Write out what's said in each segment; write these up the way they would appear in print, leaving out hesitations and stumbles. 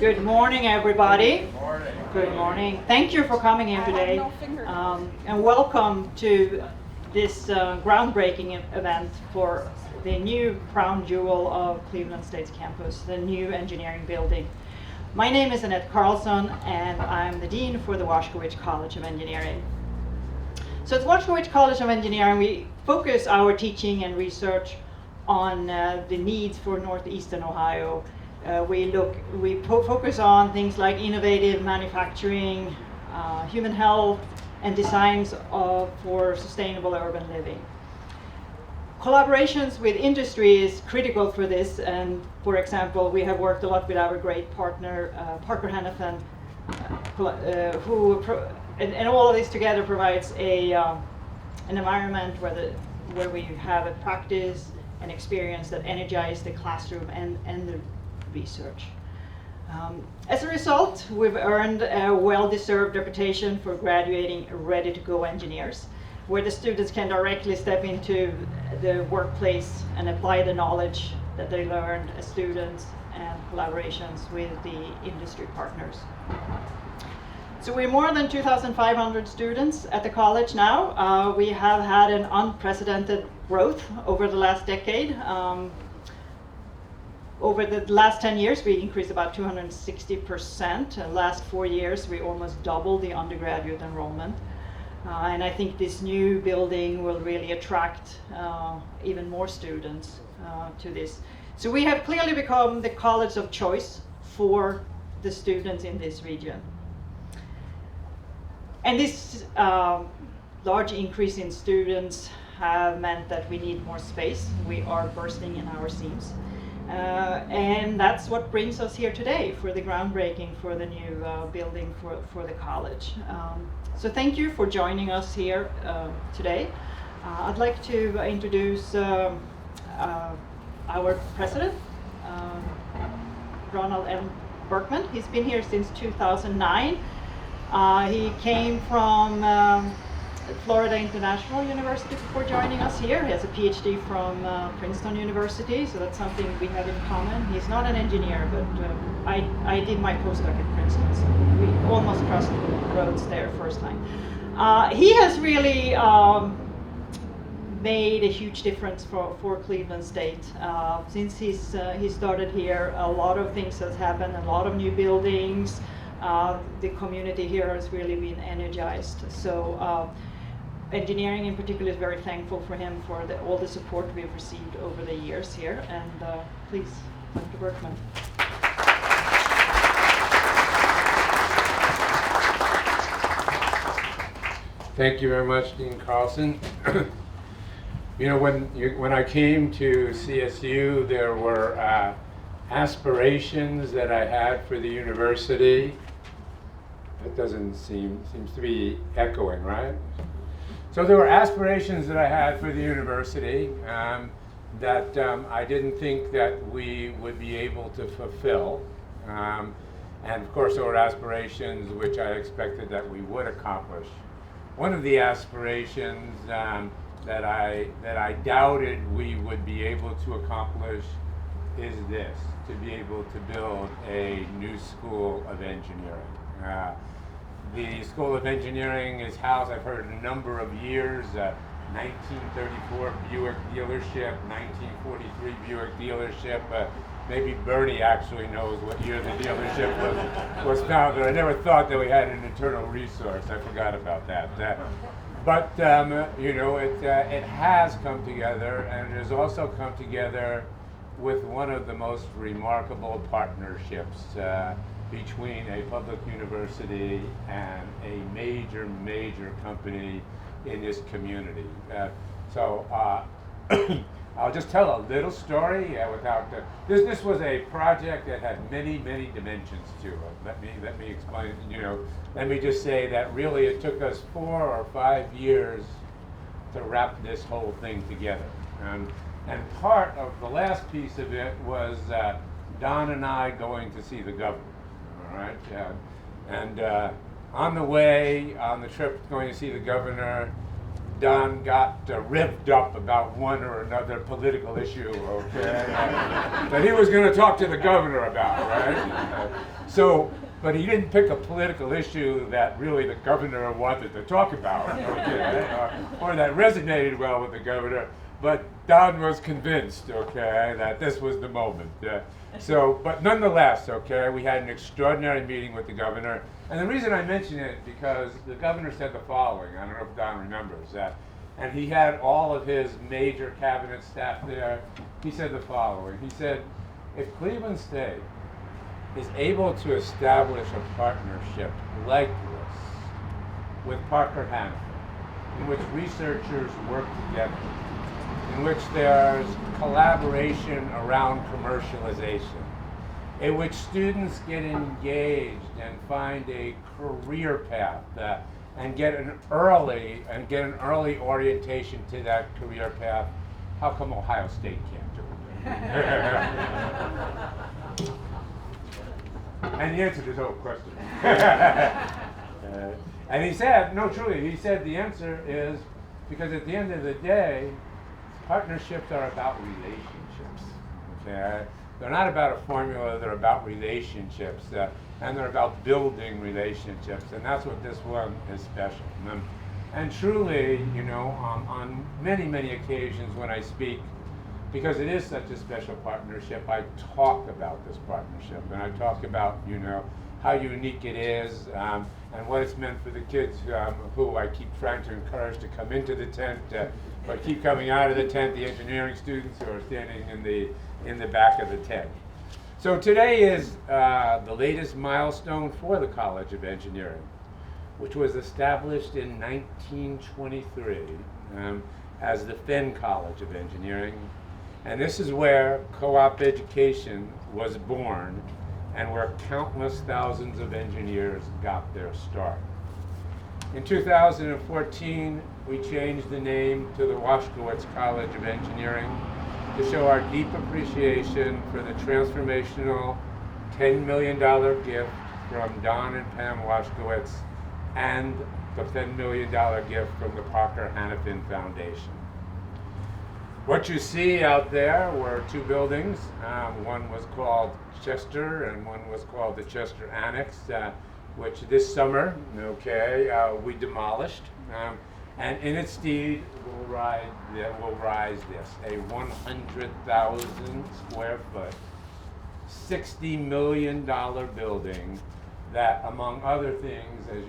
Good morning, everybody. Good morning. Good morning. Thank you for coming here today, and welcome to this groundbreaking event for the new crown jewel of Cleveland State's campus, the new engineering building. My name is Annette Carlson, and I'm the Dean for the Washkewicz College of Engineering. So at Washkewicz College of Engineering, we focus our teaching and research on the needs for Northeastern Ohio. We focus on things like innovative manufacturing, human health, and designs for sustainable urban living. Collaborations with industry is critical for this, and for example, we have worked a lot with our great partner, Parker Hannafin, and all of this together provides an environment where we have a practice and experience that energize the classroom and the research. As a result, we've earned a well-deserved reputation for graduating ready-to-go engineers, where the students can directly step into the workplace and apply the knowledge that they learned as students and collaborations with the industry partners. So we're more than 2,500 students at the college now. We have had an unprecedented growth over the last decade. Over the last 10 years, we increased about 260%. The last 4 years, we almost doubled the undergraduate enrollment. And I think this new building will really attract even more students to this. So we have clearly become the college of choice for the students in this region. And this large increase in students have meant that we need more space. We are bursting in our seams. And that's what brings us here today for the groundbreaking for the new building for the college. So thank you for joining us here today. I'd like to introduce our president, Ronald M. Berkman. He's been here since 2009. He came from Florida International University before joining us here. He has a PhD from Princeton University, so that's something we have in common. He's not an engineer, but I did my postdoc at Princeton, so we almost crossed roads there first time. He has really made a huge difference for Cleveland State. Since he started here, a lot of things has happened, a lot of new buildings. The community here has really been energized. So engineering in particular is very thankful for him for all the support we've received over the years here. And please, Dr. Berkman. Thank you very much, Dean Carlson. You know, when I came to CSU, there were aspirations that I had for the university. That seems to be echoing, right? So there were aspirations that I had for the university that I didn't think that we would be able to fulfill. And of course there were aspirations which I expected that we would accomplish. One of the aspirations that I doubted we would be able to accomplish is this: to be able to build a new school of engineering. The School of Engineering is housed, I've heard a number of years, 1934 Buick dealership, 1943 Buick dealership. Maybe Bernie actually knows what year the dealership was founded. I never thought that we had an internal resource. I forgot about that. But you know, it has come together, and it has also come together with one of the most remarkable partnerships between a public university and a major company in this community. So I'll just tell a little story without this was a project that had many dimensions to it. Let me explain. You know, let me just say that really it took us 4 or 5 years to wrap this whole thing together. And part of the last piece of it was Don and I going to see the governor. All right, and on the way, on the trip going to see the governor, Don got revved up about one or another political issue, okay, that he was going to talk to the governor about, right? But he didn't pick a political issue that really the governor wanted to talk about, okay, or that resonated well with the governor. But Don was convinced, okay, that this was the moment. But nonetheless, okay, we had an extraordinary meeting with the governor. And the reason I mention it because the governor said the following. I don't know if Don remembers that. And he had all of his major cabinet staff there. He said the following. He said, if Cleveland State is able to establish a partnership like this with Parker Hannifin, in which researchers work together, in which there's collaboration around commercialization, in which students get engaged and find a career path and get an early orientation to that career path, how come Ohio State can't do it? And the answer to this whole question. And he said, no, truly, he said the answer is because at the end of the day, partnerships are about relationships. Okay? They're not about a formula, they're about relationships. And they're about building relationships. And that's what this one is special. And truly, you know, on many, many occasions when I speak, because it is such a special partnership, I talk about this partnership. And I talk about, you know, how unique it is and what it's meant for the kids who I keep trying to encourage to come into the tent, but keep coming out of the tent, the engineering students who are standing in the back of the tent. So today is the latest milestone for the College of Engineering, which was established in 1923 as the Fenn College of Engineering. And this is where co-op education was born and where countless thousands of engineers got their start. In 2014, we changed the name to the Washkewicz College of Engineering to show our deep appreciation for the transformational $10 million gift from Don and Pam Washkewicz and the $10 million gift from the Parker Hannifin Foundation. What you see out there were two buildings. One was called Chester and one was called the Chester Annex, which this summer, we demolished. And in its stead will rise this, a 100,000 square foot, $60 million building that, among other things, as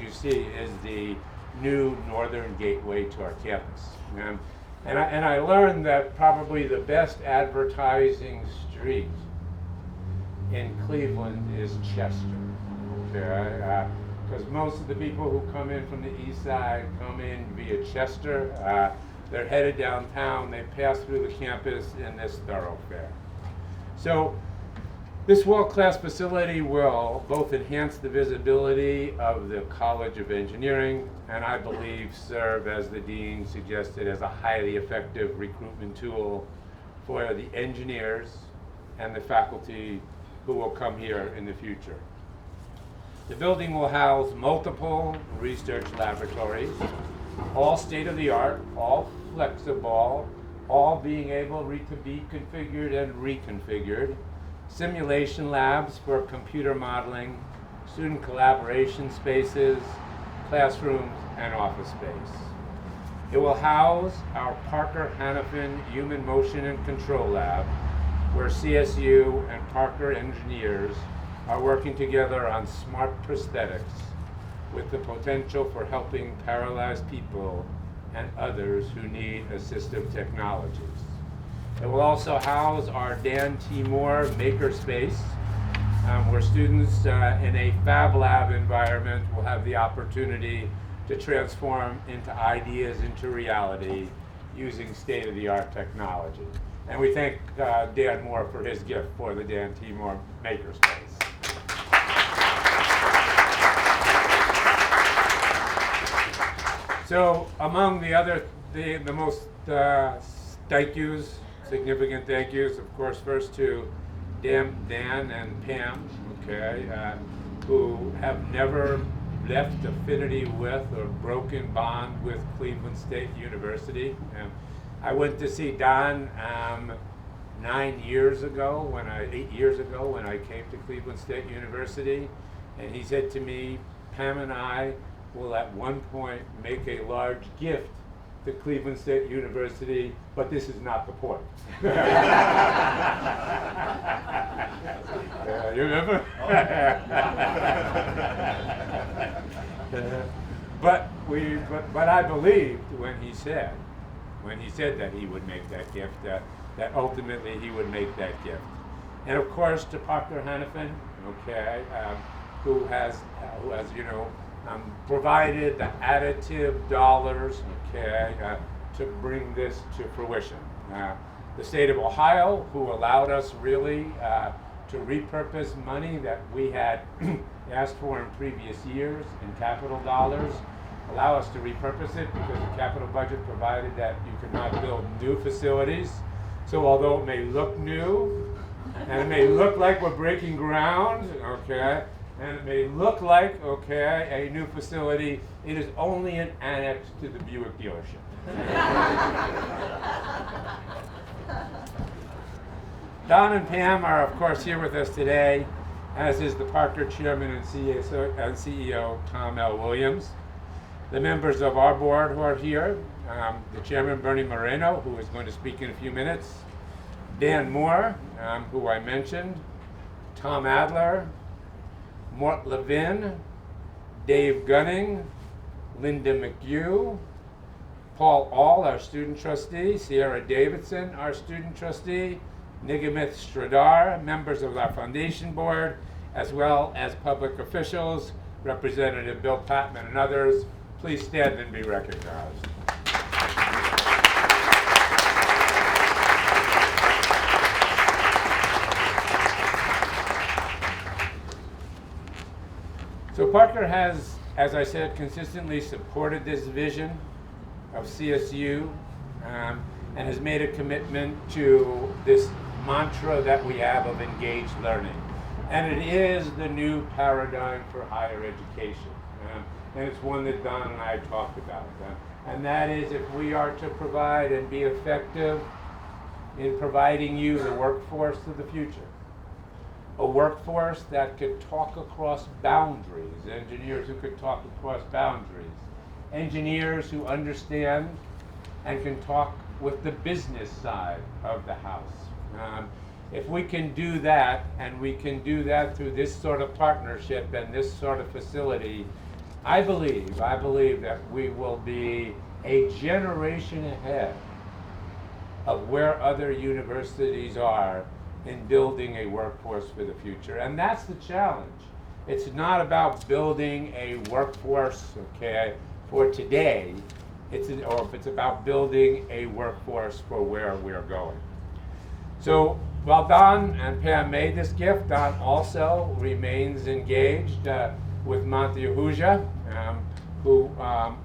you see, is the new northern gateway to our campus. And I learned that probably the best advertising street in Cleveland is Chester. Okay? Because most of the people who come in from the east side come in via Chester. They're headed downtown. They pass through the campus in this thoroughfare. So this world-class facility will both enhance the visibility of the College of Engineering and I believe serve, as the dean suggested, as a highly effective recruitment tool for the engineers and the faculty who will come here in the future. The building will house multiple research laboratories, all state-of-the-art, all flexible, all being able to be configured and reconfigured, simulation labs for computer modeling, student collaboration spaces, classrooms, and office space. It will house our Parker Hannifin Human Motion and Control Lab, where CSU and Parker engineers are working together on smart prosthetics with the potential for helping paralyzed people and others who need assistive technologies. It will also house our Dan T. Moore Makerspace, where students in a Fab Lab environment will have the opportunity to transform ideas into reality using state-of-the-art technology. And we thank Dan Moore for his gift for the Dan T. Moore Makerspace. So among the most thank yous, significant thank yous, of course, first to Dan and Pam, who have never left affinity with or broken bond with Cleveland State University. I went to see Don 8 years ago when I came to Cleveland State University, and he said to me, Pam and I will at one point make a large gift to Cleveland State University, but this is not the point. You remember? But I believed when he said that he would make that gift, that ultimately he would make that gift. And of course, to Parker Hannafin, okay, who has provided the additive dollars, okay, to bring this to fruition. The state of Ohio, who allowed us really to repurpose money that we had asked for in previous years in capital dollars, allow us to repurpose it because the capital budget provided that you could not build new facilities. So although it may look new, and it may look like we're breaking ground, okay, and it may look like, okay, a new facility, it is only an annex to the Buick dealership. Don and Pam are, of course, here with us today, as is the Parker Chairman and CEO, Tom L. Williams. The members of our board who are here, the Chairman, Bernie Moreno, who is going to speak in a few minutes, Dan Moore, who I mentioned, Tom Adler, Mort Levin, Dave Gunning, Linda McHugh, Paul All, our student trustee, Sierra Davidson, our student trustee, Nigamith Stradar, members of our foundation board, as well as public officials, Representative Bill Patman and others. Please stand and be recognized. So Parker has, as I said, consistently supported this vision of CSU and has made a commitment to this mantra that we have of engaged learning. And it is the new paradigm for higher education. And it's one that Don and I talked about. And that is, if we are to provide and be effective in providing you the workforce of the future, a workforce that could talk across boundaries, engineers who could talk across boundaries, engineers who understand and can talk with the business side of the house. If we can do that, and we can do that through this sort of partnership and this sort of facility, I believe that we will be a generation ahead of where other universities are in building a workforce for the future. And that's the challenge. It's not about building a workforce, okay, for today. It's about building a workforce for where we're going. So while Don and Pam made this gift, Don also remains engaged with Monte Ahuja, who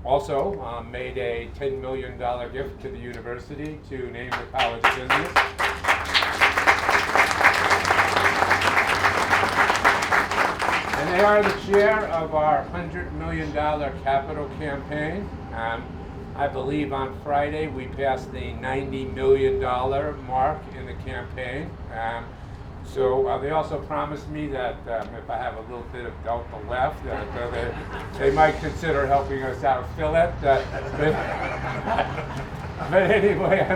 also made a $10 million gift to the university to name the College of Business. And they are the chair of our $100 million capital campaign. I believe on Friday we passed the $90 million mark in the campaign. So they also promised me that if I have a little bit of delta left, they might consider helping us outfill it. But anyway,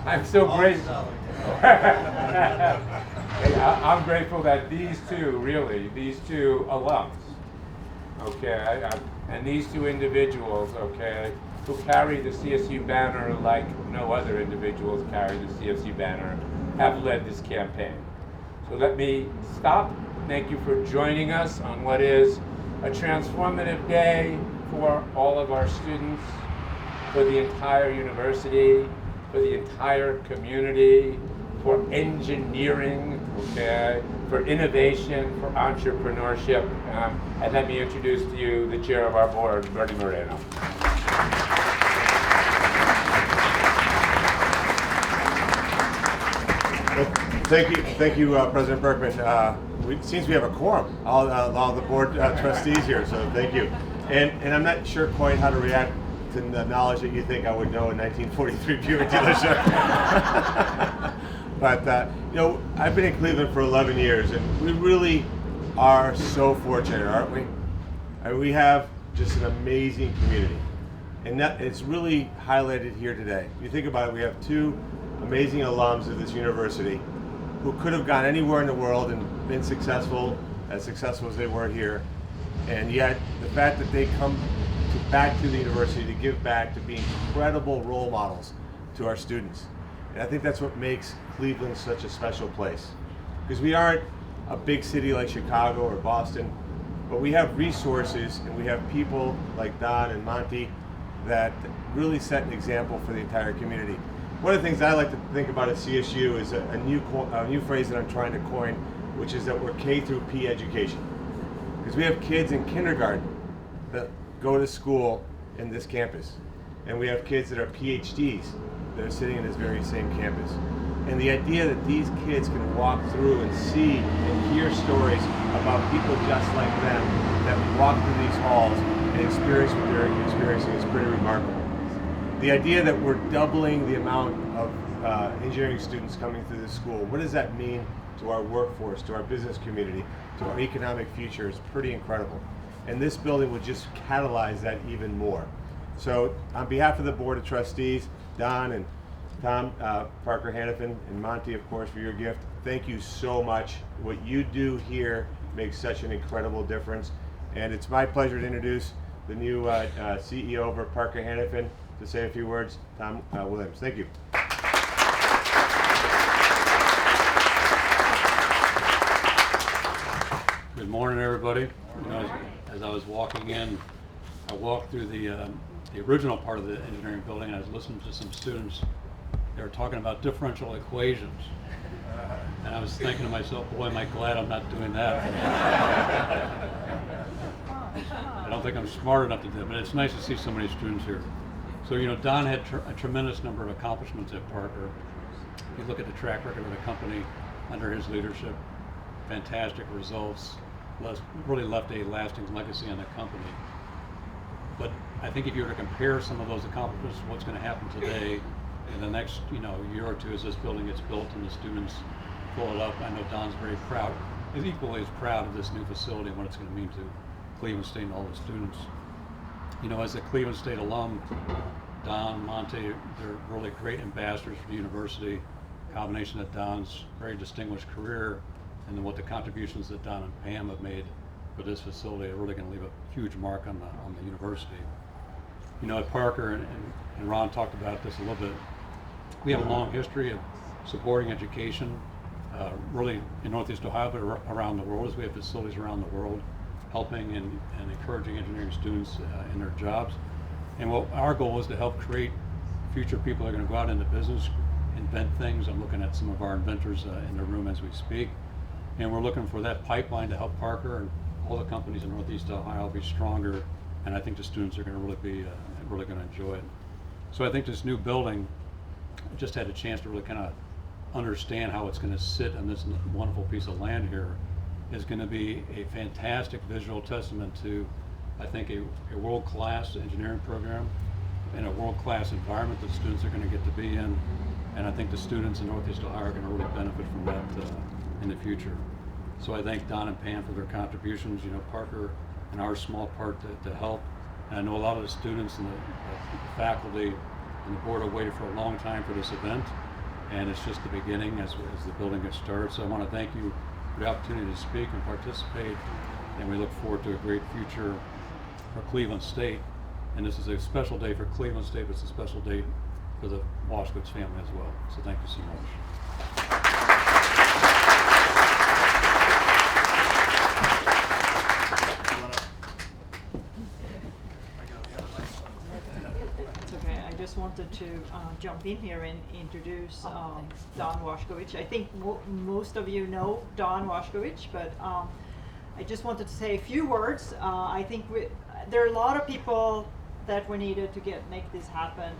I'm so grateful. I'm grateful that these two alums, okay, and these two individuals, okay, who carry the CSU banner like no other individuals carry the CSU banner, have led this campaign. So let me stop. Thank you for joining us on what is a transformative day for all of our students, for the entire university, for the entire community, for engineering, okay, for innovation, for entrepreneurship. And let me introduce to you the chair of our board, Bernie Moreno. Thank you, President Berkman. it seems we have a quorum, all the board trustees here, so thank you. And I'm not sure quite how to react to the knowledge that you think I would know a 1943 Buick dealership. But you know, I've been in Cleveland for 11 years, and we really are so fortunate, aren't we? We have just an amazing community, and that it's really highlighted here today. You think about it, we have two amazing alums of this university who could have gone anywhere in the world and been successful as they were here, and yet the fact that they come back to the university to give back, to be incredible role models to our students. And I think that's what makes Cleveland such a special place. Because we aren't a big city like Chicago or Boston, but we have resources and we have people like Don and Monty that really set an example for the entire community. One of the things I like to think about at CSU is a new phrase that I'm trying to coin, which is that we're K through P education. Because we have kids in kindergarten that go to school in this campus. And we have kids that are PhDs that are sitting in this very same campus. And the idea that these kids can walk through and see and hear stories about people just like them that walk through these halls and experience what they're experiencing is pretty remarkable. The idea that we're doubling the amount of engineering students coming through this school, what does that mean to our workforce, to our business community, to our economic future is pretty incredible. And this building would just catalyze that even more. So on behalf of the Board of Trustees, Don and Tom, Parker Hannafin, and Monty, of course, for your gift, thank you so much. What you do here makes such an incredible difference. And it's my pleasure to introduce the new CEO over at Parker Hannafin to say a few words, Tom Williams. Thank you. Good morning, everybody. You know, as I was walking in, I walked through the original part of the engineering building, and I was listening to some students. They were talking about differential equations, and I was thinking to myself, boy, am I glad I'm not doing that. I don't think I'm smart enough to do it, but it's nice to see so many students here. So, you know, Don had a tremendous number of accomplishments at Parker. If you look at the track record of the company under his leadership, fantastic results, really left a lasting legacy on the company. But I think if you were to compare some of those accomplishments to what's going to happen today in the next, year or two as this building gets built and the students fill it up, I know Don's very proud, is equally as proud of this new facility and what it's going to mean to Cleveland State and all the students. You know, as a Cleveland State alum, Don, Monte, they're really great ambassadors for the university. Combination of Don's very distinguished career and then what the contributions that Don and Pam have made for this facility are really going to leave a huge mark on the university. You know, at Parker, and Ron talked about this a little bit, we have a long history of supporting education, really in Northeast Ohio, but around the world, as we have facilities around the world, helping and encouraging engineering students in their jobs. And what our goal is to help create future people that are going to go out into business, invent things. I'm looking at some of our inventors in the room as we speak. And we're looking for that pipeline to help Parker and all the companies in Northeast Ohio be stronger. And I think the students are going to really be really going to enjoy it. So I think this new building, I just had a chance to really kind of understand how it's going to sit on this wonderful piece of land here, is going to be a fantastic visual testament to, I think, a world-class engineering program in a world-class environment that students are going to get to be in. And I think the students in Northeast Ohio are going to really benefit from that in the future. So I thank Don and Pam for their contributions, Parker and our small part to help. And I know a lot of the students and the faculty and the board have waited for a long time for this event, and it's just the beginning as the building gets started. So I want to thank you for the opportunity to speak and participate, and we look forward to a great future for Cleveland State. And this is a special day for Cleveland State, but it's a special day for the Washkewicz family as well. So thank you so much. It's okay. I just wanted to jump in here and introduce Don Washkewicz. I think most of you know Don Washkewicz, but I just wanted to say a few words. I think there are a lot of people that were needed to make this happen,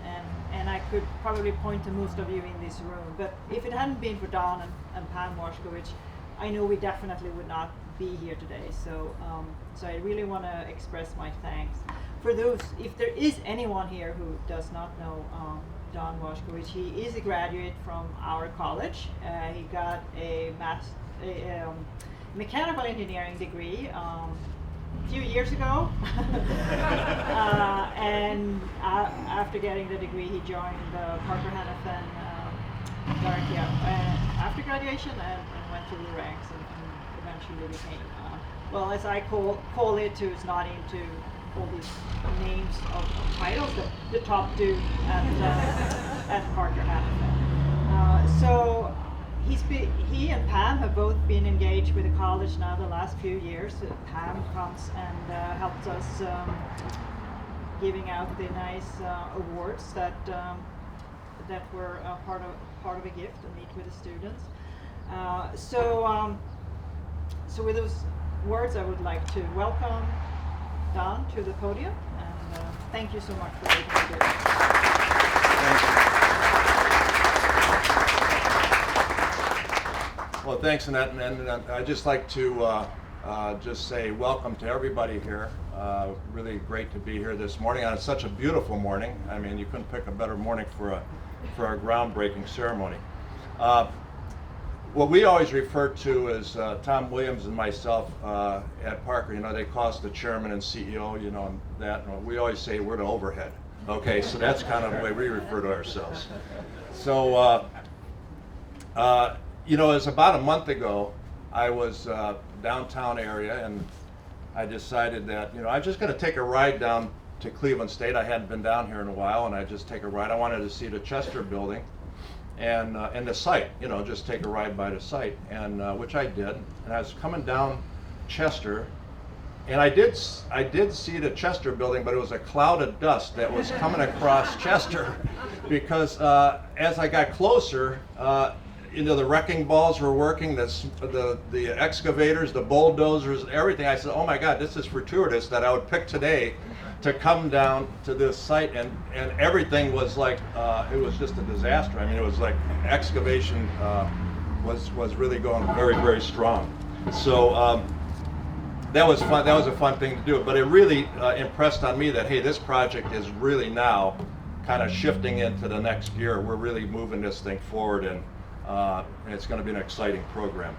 and I could probably point to most of you in this room. But if it hadn't been for Don and Pam Washkewicz, I know we definitely would not be here today. So, so I really want to express my thanks. For those, if there is anyone here who does not know Don Washkewicz, he is a graduate from our college. He got a mechanical engineering degree a few years ago. And after getting the degree, he joined Parker Hannifin directly after graduation and went through the ranks and eventually became, well, as I call it, who's not into all these names of titles, the top dude at Parker Hannifin. So he and Pam have both been engaged with the college now the last few years. Pam comes and helps us giving out the nice awards that were part of a gift to meet with the students. So with those words, I would like to welcome Don to the podium, and thank you so much for being here. Well, thanks, Annette, and I'd just like to just say welcome to everybody here. Really great to be here this morning on such a beautiful morning. I mean, you couldn't pick a better morning for our groundbreaking ceremony. What we always refer to as Tom Williams and myself at Parker, you know, they call us the chairman and CEO, you know, and that. And we always say we're the overhead. Okay, so that's kind of the way we refer to ourselves. So, you know, it was about a month ago, I was downtown area, and I decided that, you know, I'm just going to take a ride down to Cleveland State. I hadn't been down here in a while, and I just take a ride. I wanted to see the Chester building and the site, you know, just take a ride by the site, and which I did. And I was coming down Chester, and I did see the Chester building, but it was a cloud of dust that was coming across Chester, because as I got closer, you know, the wrecking balls were working, the excavators, the bulldozers, everything. I said, oh my God, this is fortuitous that I would pick today to come down to this site, and everything was like, it was just a disaster. I mean, it was like excavation was really going very, very strong. So that was fun. That was a fun thing to do. But it really impressed on me that, hey, this project is really now kind of shifting into the next gear. We're really moving this thing forward, and it's going to be an exciting program.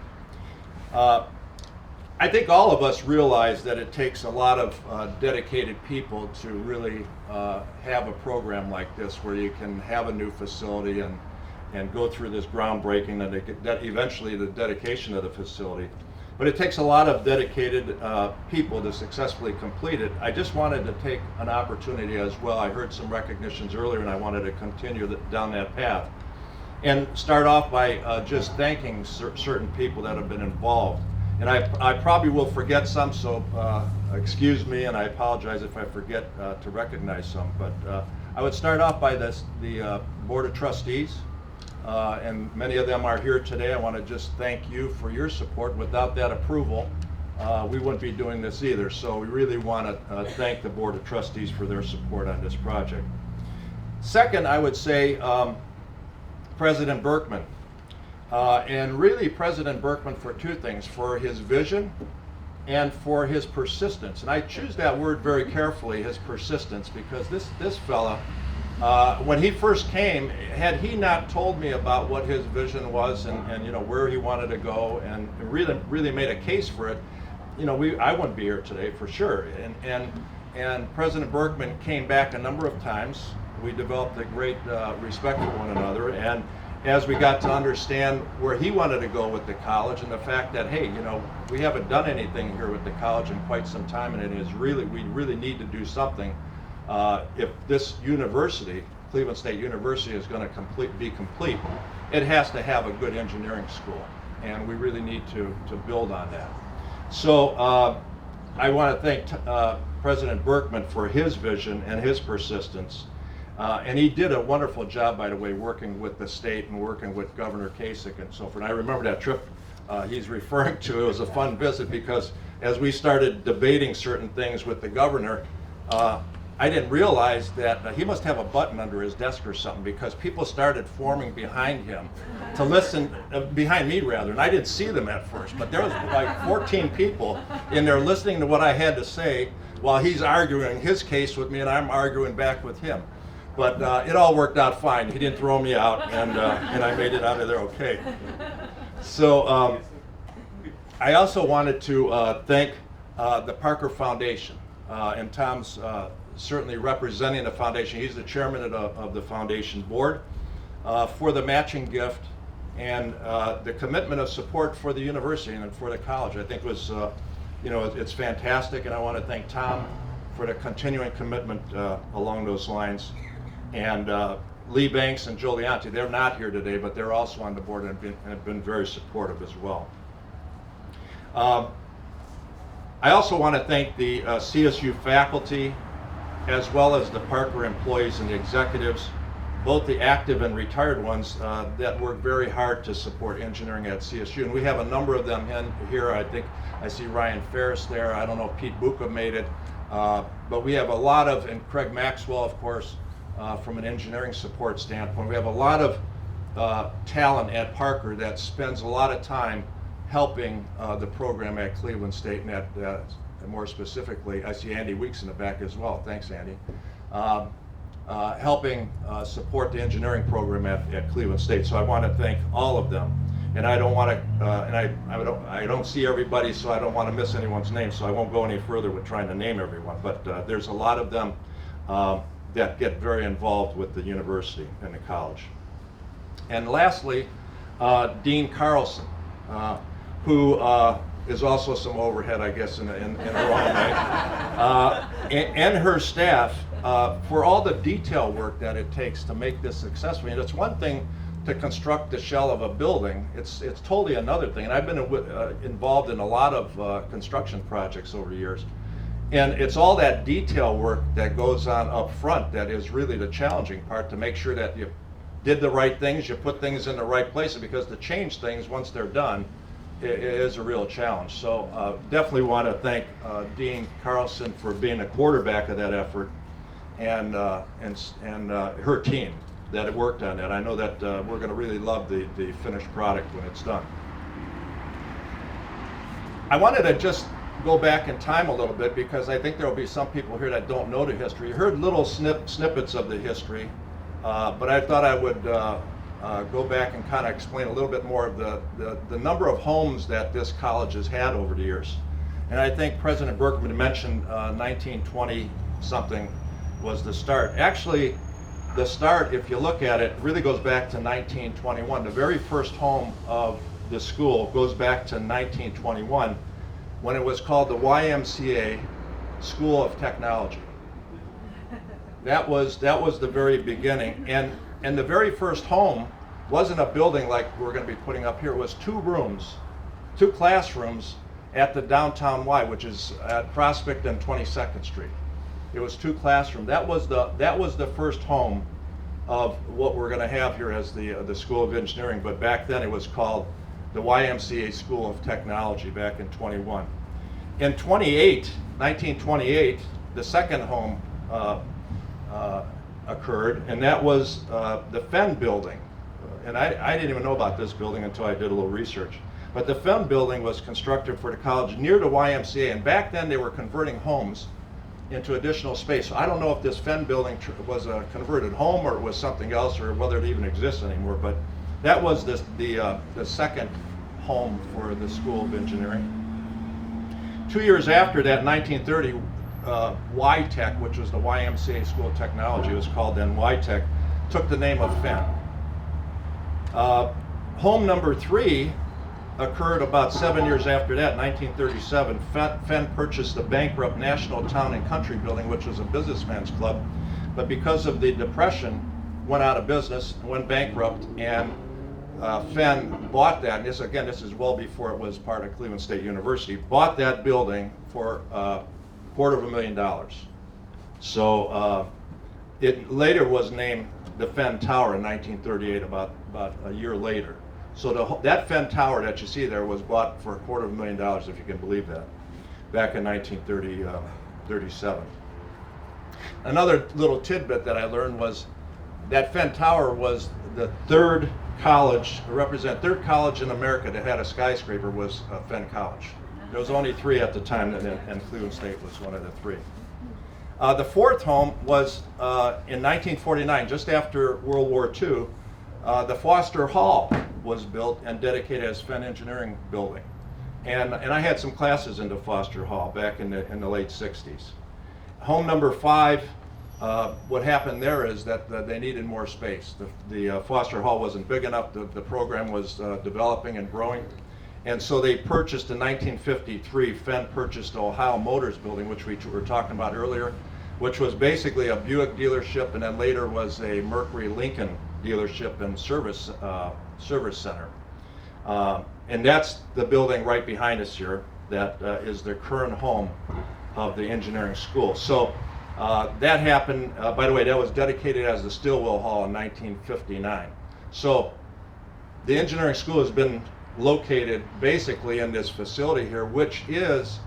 I think all of us realize that it takes a lot of dedicated people to really have a program like this, where you can have a new facility and go through this groundbreaking and eventually the dedication of the facility. But it takes a lot of dedicated people to successfully complete it. I just wanted to take an opportunity as well. I heard some recognitions earlier, and I wanted to continue down that path. And start off by just thanking certain people that have been involved. And I probably will forget some, so excuse me, and I apologize if I forget to recognize some. But I would start off by the Board of Trustees, and many of them are here today. I want to just thank you for your support. Without that approval, we wouldn't be doing this either. So we really want to thank the Board of Trustees for their support on this project. Second, I would say President Berkman. And really President Berkman for two things: for his vision and for his persistence. And I choose that word very carefully, his persistence, because this fella, when he first came, had he not told me about what his vision was and you know, where he wanted to go, and really made a case for it, you know, I wouldn't be here today for sure. And President Berkman came back a number of times. We developed a great respect for one another, and as we got to understand where he wanted to go with the college, and the fact that, hey, you know, we haven't done anything here with the college in quite some time, and we really need to do something if this university, Cleveland State University, is going to be complete. It has to have a good engineering school, and we really need to build on that. So I want to thank President Berkman for his vision and his persistence. And he did a wonderful job, by the way, working with the state and working with Governor Kasich and so forth. And I remember that trip he's referring to. It was a fun visit, because as we started debating certain things with the governor, I didn't realize that he must have a button under his desk or something, because people started forming behind him to listen, behind me rather, and I didn't see them at first, but there was like 14 people in there listening to what I had to say while he's arguing his case with me and I'm arguing back with him. But it all worked out fine. He didn't throw me out, and I made it out of there okay. So I also wanted to thank the Parker Foundation, and Tom's certainly representing the foundation. He's the chairman of the foundation board, for the matching gift and the commitment of support for the university and for the college. I think was, it's fantastic, and I want to thank Tom for the continuing commitment along those lines. And Lee Banks and Joe Leonti, they're not here today, but they're also on the board and have been very supportive as well. I also want to thank the CSU faculty, as well as the Parker employees and the executives, both the active and retired ones that work very hard to support engineering at CSU. And we have a number of them here. I think I see Ryan Ferris there. I don't know if Pete Buca made it. But we have a lot of, and Craig Maxwell, of course, from an engineering support standpoint. We have a lot of talent at Parker that spends a lot of time helping the program at Cleveland State, and more specifically, I see Andy Weeks in the back as well. Thanks, Andy. Helping support the engineering program at Cleveland State. So I want to thank all of them. And I don't want to, I don't see everybody, so I don't want to miss anyone's name, so I won't go any further with trying to name everyone. But there's a lot of them that get very involved with the university and the college. And lastly, Dean Carlson, who is also some overhead, I guess, in her own way, and her staff for all the detail work that it takes to make this successful. And it's one thing to construct the shell of a building. It's totally another thing. And I've been involved in a lot of construction projects over the years. And it's all that detail work that goes on up front that is really the challenging part, to make sure that you did the right things, you put things in the right places, because to change things once they're done, it is a real challenge. So definitely want to thank Dean Carlson for being a quarterback of that effort, and her team that worked on that. I know that we're going to really love the finished product when it's done. I wanted to just go back in time a little bit, because I think there will be some people here that don't know the history. You heard little snippets of the history, but I thought I would go back and kind of explain a little bit more of the number of homes that this college has had over the years. And I think President Berkman mentioned 1920 something was the start. Actually, the start, if you look at it, really goes back to 1921. The very first home of the school goes back to 1921, when it was called the YMCA School of Technology. That was the very beginning, and the very first home wasn't a building like we're going to be putting up here. It was 2 rooms, 2 classrooms at the downtown Y, which is at Prospect and 22nd Street. It was 2 classrooms. That was the first home of what we're going to have here as the School of Engineering. But back then it was called the YMCA School of Technology back in 21. In 1928, the second home occurred, and that was the Fenn building. And I didn't even know about this building until I did a little research. But the Fenn building was constructed for the college near the YMCA, and back then they were converting homes into additional space. So I don't know if this Fenn building was a converted home or it was something else, or whether it even exists anymore, but that was the second home for the School of Engineering. 2 years after that, in 1930, Y-Tech, which was the YMCA School of Technology, it was called then Y-Tech, took the name of Fenn. Home number 3 occurred about 7 years after that, 1937. Fenn purchased the bankrupt National Town and Country building, which was a businessman's club, but because of the Depression, went out of business, went bankrupt, and Fenn bought that, and this is well before it was part of Cleveland State University, bought that building for $250,000. So it later was named the Fenn Tower in 1938, about a year later. So that Fenn Tower that you see there was bought for $250,000, if you can believe that, back in 1937. Another little tidbit that I learned was that Fenn Tower was the third college in America that had a skyscraper was Fenn College. There was only 3 at the time, and Cleveland State was one of the 3. The fourth home was in 1949, just after World War II. The Foster Hall was built and dedicated as Fenn Engineering Building. And I had some classes into Foster Hall back in the late 60s. Home number 5, what happened there is that they needed more space. The Foster Hall wasn't big enough, the program was developing and growing. And so they purchased in 1953, Fenn purchased the Ohio Motors building, which we were talking about earlier, which was basically a Buick dealership and then later was a Mercury Lincoln dealership and service center. And that's the building right behind us here that is the current home of the engineering school. So that happened, by the way, that was dedicated as the Stillwell Hall in 1959. So the engineering school has been located basically in this facility here, which is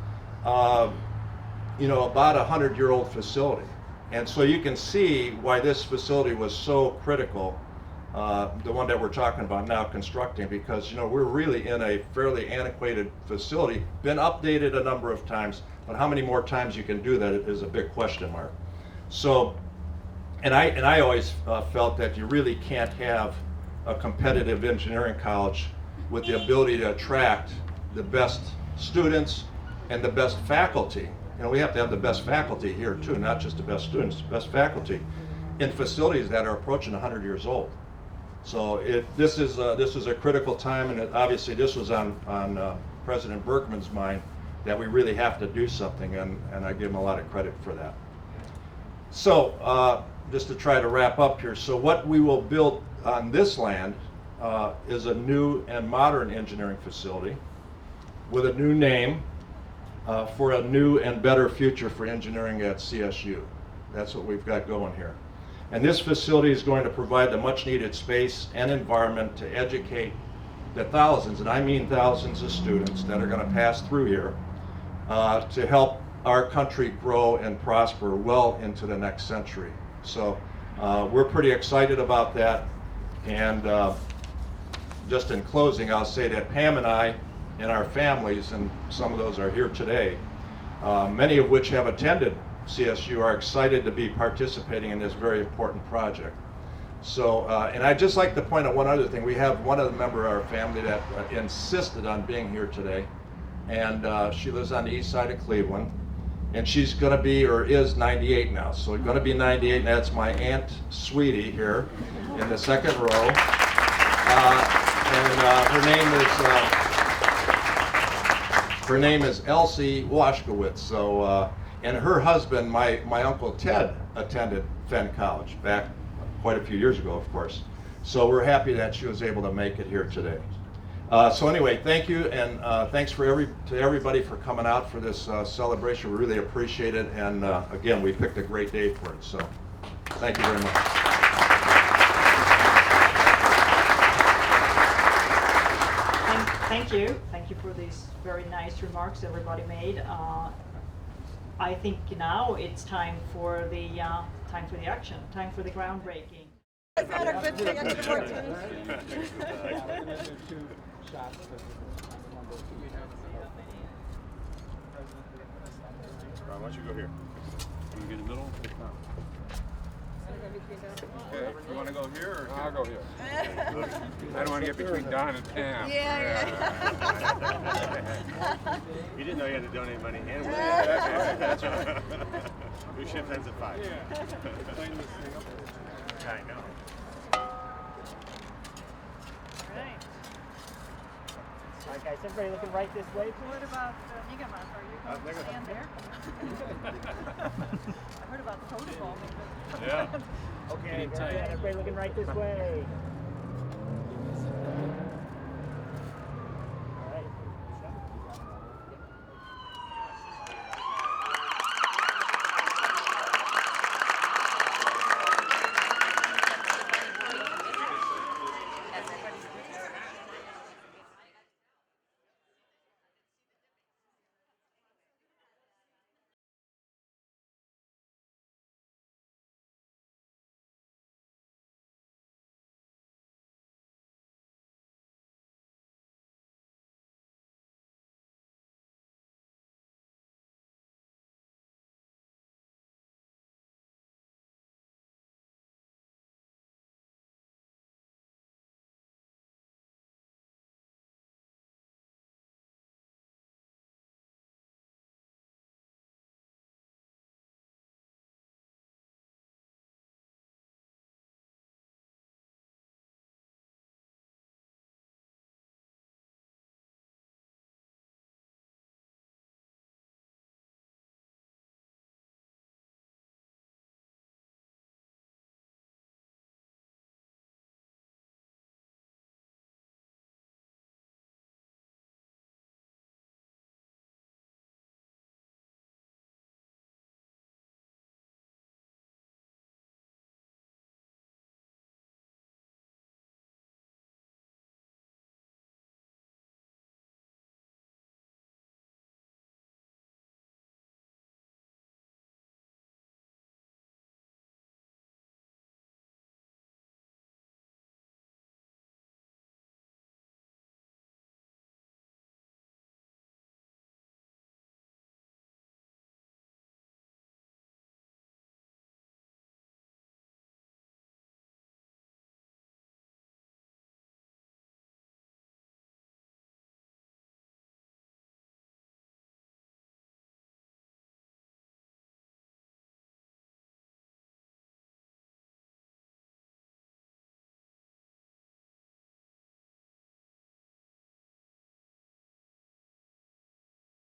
about a 100-year-old facility. And so you can see why this facility was so critical, the one that we're talking about now constructing, because we're really in a fairly antiquated facility, been updated a number of times, but how many more times you can do that is a big question mark. So, and I always felt that you really can't have a competitive engineering college with the ability to attract the best students and the best faculty. We have to have the best faculty here too, not just the best students, the best faculty in facilities that are approaching 100 years old. So this is a critical time, and obviously this was on President Berkman's mind that we really have to do something, and I give him a lot of credit for that. So just to try to wrap up here, so what we will build on this land is a new and modern engineering facility with a new name for a new and better future for engineering at CSU. That's what we've got going here. And this facility is going to provide the much needed space and environment to educate the thousands, and I mean thousands of students that are going to pass through here to help our country grow and prosper well into the next century. So we're pretty excited about that. And just in closing, I'll say that Pam and I and our families, and some of those are here today, many of which have attended CSU, are excited to be participating in this very important project. So, and I'd just like to point out one other thing. We have one other member of our family that insisted on being here today, and she lives on the east side of Cleveland, and she's going to be, or is, 98 now. So going to be 98, and that's my Aunt Sweetie here in the second row. Her name is Elsie Washkewicz. So, and her husband, my Uncle Ted, attended Fenn College back quite a few years ago, of course. So we're happy that she was able to make it here today. So anyway, thank you, and thanks to everybody for coming out for this celebration. We really appreciate it, and again, we picked a great day for it. So thank you very much. Thank you for these very nice remarks everybody made. I think now it's time for the action, time for the groundbreaking. Is that a good thing? I need more tennis. Why don't you go here? Can we get in the middle? Okay, you want to go here or I'll go here. I don't want to get between Don and Pam. Yeah. You didn't know you had to donate money anyway. That's right. We shift ends at 5. I know. All right, guys, everybody looking right this way. What about Nigamas? Are you going to stand there? I heard about the protocol. Yeah. Okay, everybody looking right this way.